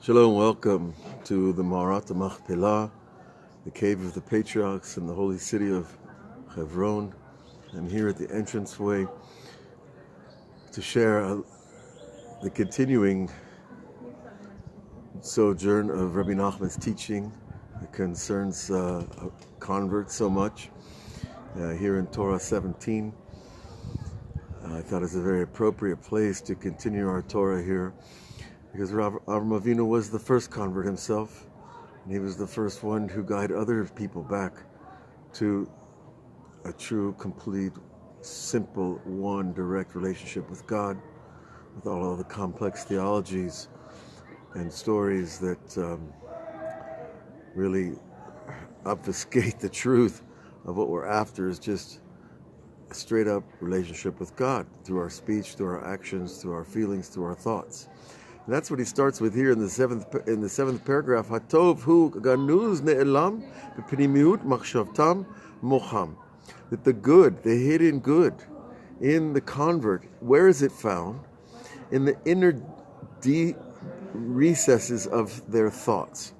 Shalom, welcome to the Marat Machpelah, the cave of the Patriarchs in the holy city of Hebron. I'm here at the entranceway to share the continuing sojourn of Rabbi Nachman's teaching that concerns converts so much. Here in Torah 17, I thought it's a very appropriate place to continue our Torah here, because Avraham Avinu was the first convert himself, and he was the first one who guided other people back to a true, complete, simple, one direct relationship with God, with all of the complex theologies and stories that really obfuscate the truth of what we're after is just a straight up relationship with God through our speech, through our actions, through our feelings, through our thoughts. And that's what he starts with here in the seventh paragraph. Hatov hu ganuz ne'elam b'pnimiut machshavtam mocham. That the good, the hidden good in the convert, where is it found? In the inner recesses of their thoughts.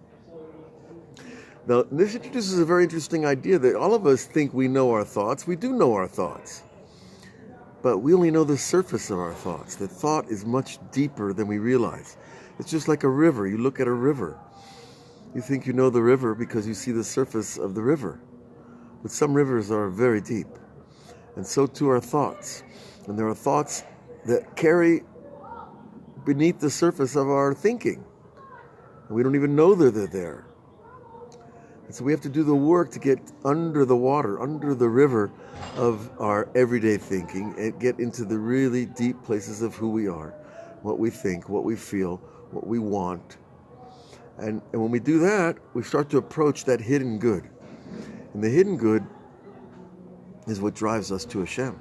Now, this introduces a very interesting idea that all of us think we know our thoughts. We do know our thoughts. But we only know the surface of our thoughts. The thought is much deeper than we realize. It's just like a river. You look at a river. You think you know the river because you see the surface of the river. But some rivers are very deep. And so too are thoughts. And there are thoughts that carry beneath the surface of our thinking. And we don't even know that they're there. And so we have to do the work to get under the water, under the river of our everyday thinking, and get into the really deep places of who we are, what we think, what we feel, what we want. And when we do that, we start to approach that hidden good. And the hidden good is what drives us to Hashem,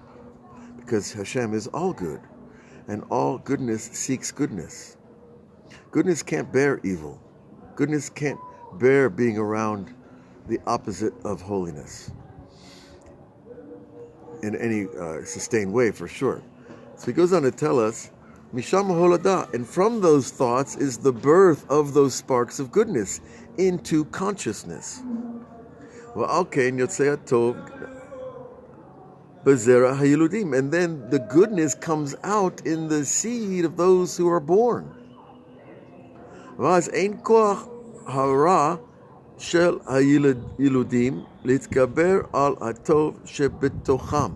because Hashem is all good, and all goodness seeks goodness. Goodness can't bear evil. Goodness can't bear being around the opposite of holiness in any sustained way, for sure. So he goes on to tell us, Misham holada, and from those thoughts is the birth of those sparks of goodness into consciousness. And then the goodness comes out in the seed of those who are born. Shel hayiludim litgaber al atov shebetocham.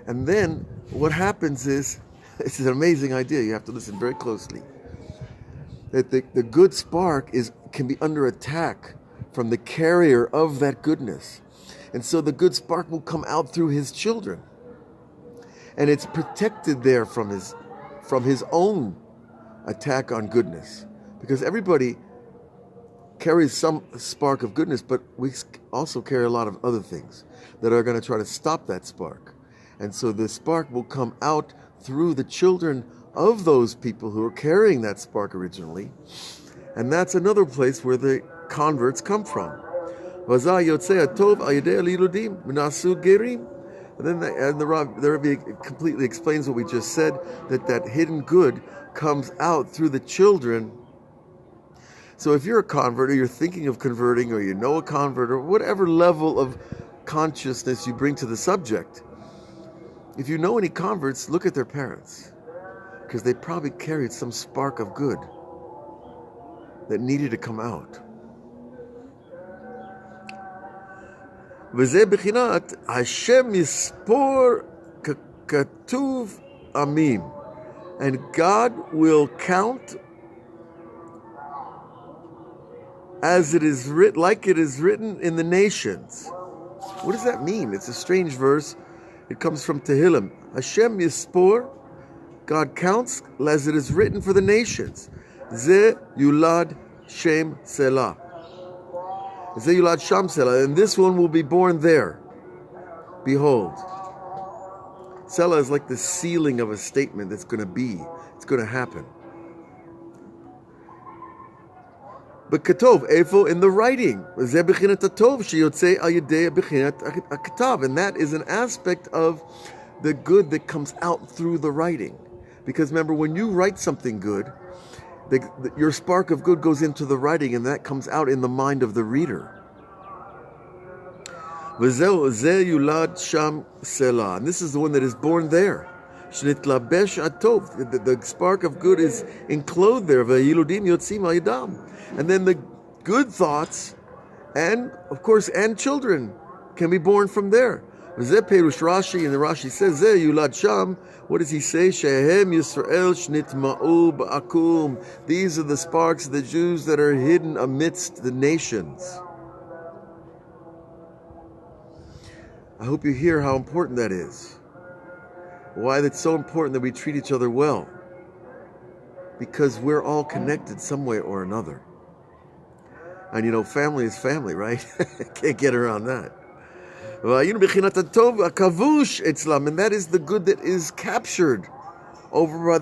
And then what happens is, it's an amazing idea, you have to listen very closely, that the good spark can be under attack from the carrier of that goodness. And so the good spark will come out through his children. And it's protected there from his own attack on goodness. Because everybody carries some spark of goodness, but we also carry a lot of other things that are going to try to stop that spark. And so the spark will come out through the children of those people who are carrying that spark originally. And that's another place where the converts come from. And then the Rebbe completely explains what we just said, that hidden good comes out through the children. So if you're a convert, or you're thinking of converting, or you know a convert, or whatever level of consciousness you bring to the subject, if you know any converts, look at their parents, because they probably carried some spark of good that needed to come out. וזה בחינת השם יספור ככתוב עמים, and God will count as it is written, like it is written in the nations. What does that mean? It's a strange verse. It comes from Tehillim. Hashem Yispor, God counts as it is written for the nations. Ze Yulad Shem Selah. Ze Yulad Shem Selah. And this one will be born there. Behold. Selah is like the sealing of a statement that's going to be. It's going to happen. But katov, efo, in the writing. And that is an aspect of the good that comes out through the writing. Because remember, when you write something good, Your spark of good goes into the writing, and that comes out in the mind of the reader. And this is the one that is born there. The spark of good is enclosed there. And then the good thoughts, and of course, and children can be born from there. Rashi, and the Rashi says, what does he say? These are the sparks of the Jews that are hidden amidst the nations. I hope you hear how important that is. Why it's so important that we treat each other well. Because we're all connected some way or another. And family is family, right? Can't get around that. And that is the good that is captured over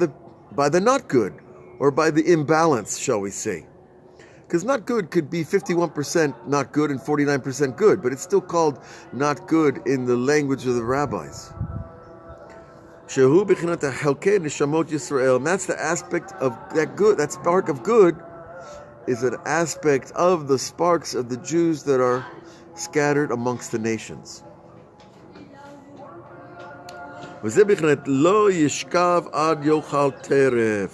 by the not good, or by the imbalance, shall we say. Because not good could be 51% not good and 49% good, but it's still called not good in the language of the rabbis. And that's the aspect of that good, that spark of good is an aspect of the sparks of the Jews that are scattered amongst the nations.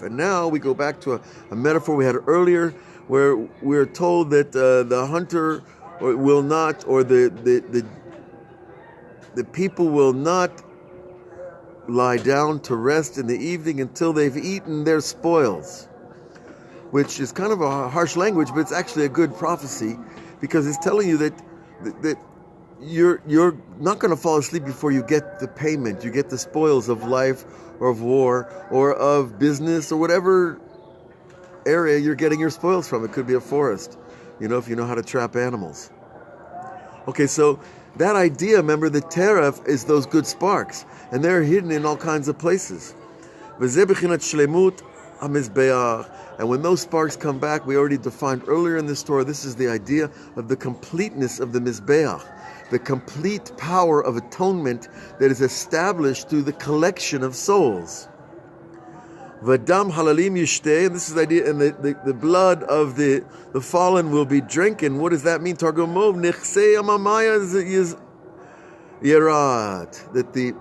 And now we go back to a metaphor we had earlier, where we're told that the hunter will not, or the people will not lie down to rest in the evening until they've eaten their spoils, which is kind of a harsh language, but it's actually a good prophecy, because it's telling you that you're not going to fall asleep before you get the payment, you get the spoils of life or of war or of business or whatever area you're getting your spoils from. It could be a forest, if you know how to trap animals. Okay, so that idea, remember, the teref is those good sparks, and they're hidden in all kinds of places. And when those sparks come back, we already defined earlier in this story, this is the idea of the completeness of the Mizbeach, the complete power of atonement that is established through the collection of souls. Vadam halalim yishteh, and this is the idea, and the blood of the fallen will be drinking. What does that mean? Targumov nechsei amamaya yerat, that the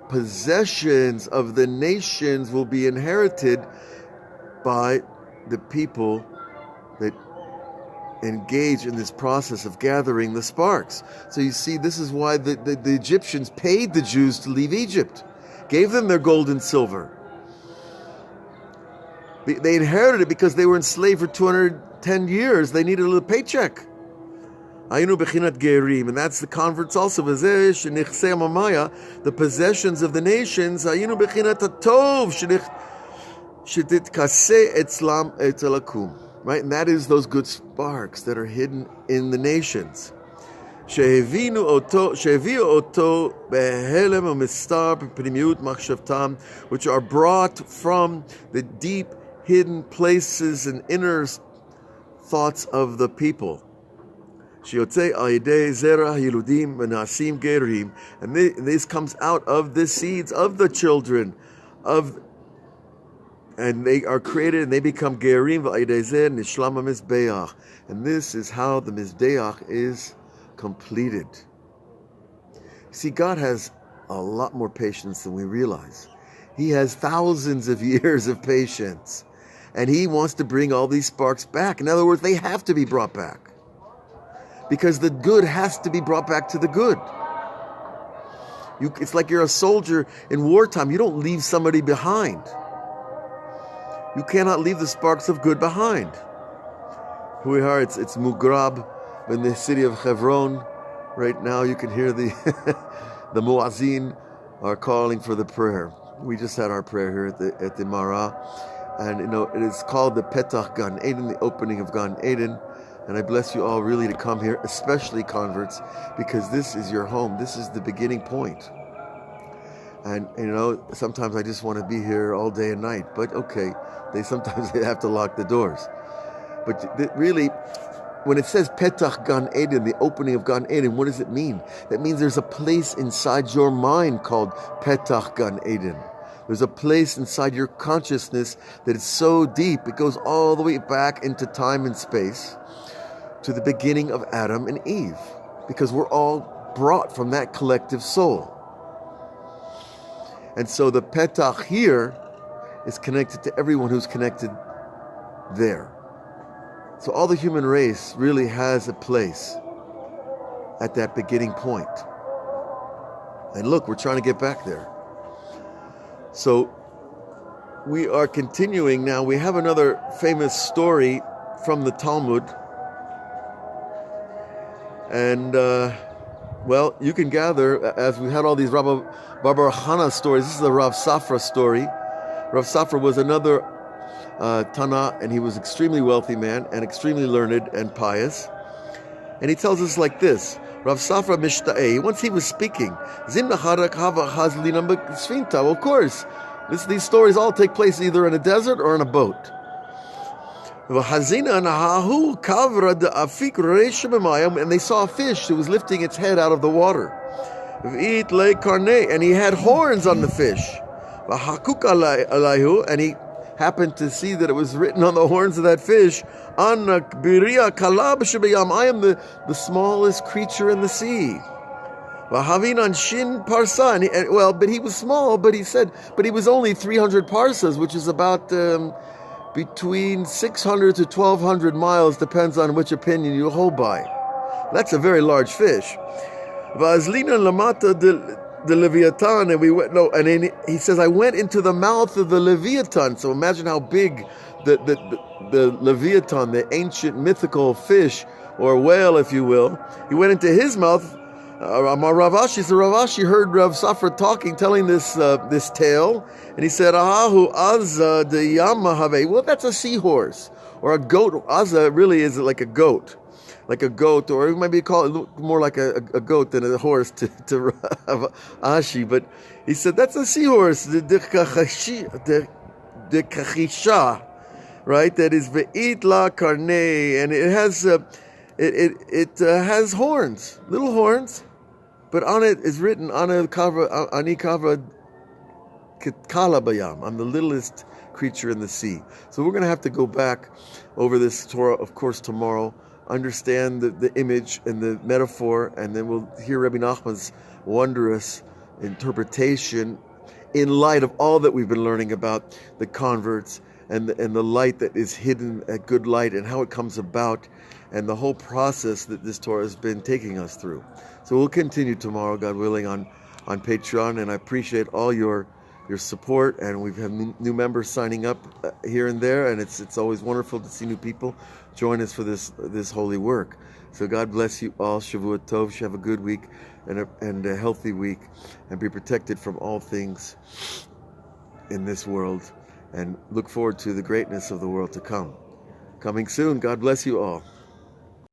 possessions of the nations will be inherited by the people that engage in this process of gathering the sparks. So you see, this is why the Egyptians paid the Jews to leave Egypt, gave them their gold and silver. They inherited it because they were enslaved for 210 years. They needed a little paycheck. And that's the converts also. The possessions of the nations. Right? And that is those good sparks that are hidden in the nations. Which are brought from the deep hidden places and inner thoughts of the people. And this comes out of the seeds of the children and they are created and they become gerim, and this is how the Mizbeach is completed. See, God has a lot more patience than we realize. He has thousands of years of patience, and He wants to bring all these sparks back. In other words, they have to be brought back, because the good has to be brought back to the good. It's like you're a soldier in wartime. You don't leave somebody behind. You cannot leave the sparks of good behind. Here we are, it's Mugrab in the city of Hebron. Right now you can hear the muazzin are calling for the prayer. We just had our prayer here at the Mara. And it is called the Petach Gan Eden, the opening of Gan Eden. And I bless you all really to come here, especially converts, because this is your home. This is the beginning point. And sometimes I just want to be here all day and night. But okay, sometimes they have to lock the doors. But really, when it says Petach Gan Eden, the opening of Gan Eden, what does it mean? That means there's a place inside your mind called Petach Gan Eden. There's a place inside your consciousness that is so deep, it goes all the way back into time and space to the beginning of Adam and Eve, because we're all brought from that collective soul. And so the petach here is connected to everyone who's connected there. So all the human race really has a place at that beginning point. And look, we're trying to get back there. So we are continuing now. We have another famous story from the Talmud. And, well, you can gather, as we had all these Baba Hana stories, this is the Rav Safra story. Rav Safra was another Tana, and he was an extremely wealthy man and extremely learned and pious. And he tells us like this: Rav Safra Mishta'eh, once he was speaking, well, of course, these stories all take place either in a desert or in a boat. And they saw a fish that was lifting its head out of the water. And he had horns on the fish. And he happened to see that it was written on the horns of that fish, I am the smallest creature in the sea. But he was small, but he said, but he was only 300 parsas, which is about between 600 to 1,200 miles, depends on which opinion you hold by. That's a very large fish. The Leviathan, and we went, and then he says, I went into the mouth of the Leviathan. So imagine how big the Leviathan, the ancient mythical fish or whale, if you will. He went into his mouth. Ravashi heard Rav Safra talking, telling this tale, and he said, Ahahu Azza de Yamahave. Well, that's a seahorse or a goat. Azza really is like a goat. Like a goat, or it might be called more like a goat than a horse to Ashi. But he said that's a seahorse, the kachisha, right? That is ve'it la karne, and it has has horns, little horns, but on it is written ani kavra kalabayam. I'm the littlest creature in the sea. So we're going to have to go back over this Torah, of course, tomorrow. Understand the image and the metaphor, and then we'll hear Rabbi Nachman's wondrous interpretation in light of all that we've been learning about the converts and the light that is hidden at good light and how it comes about, and the whole process that this Torah has been taking us through. So we'll continue tomorrow, God willing, on Patreon, and I appreciate all your support, and we've had new members signing up here and there, and it's always wonderful to see new people join us for this holy work. So God bless you all. Shavua Tov. Have a good week and a healthy week, and be protected from all things in this world, and look forward to the greatness of the world to come. Coming soon. God bless you all.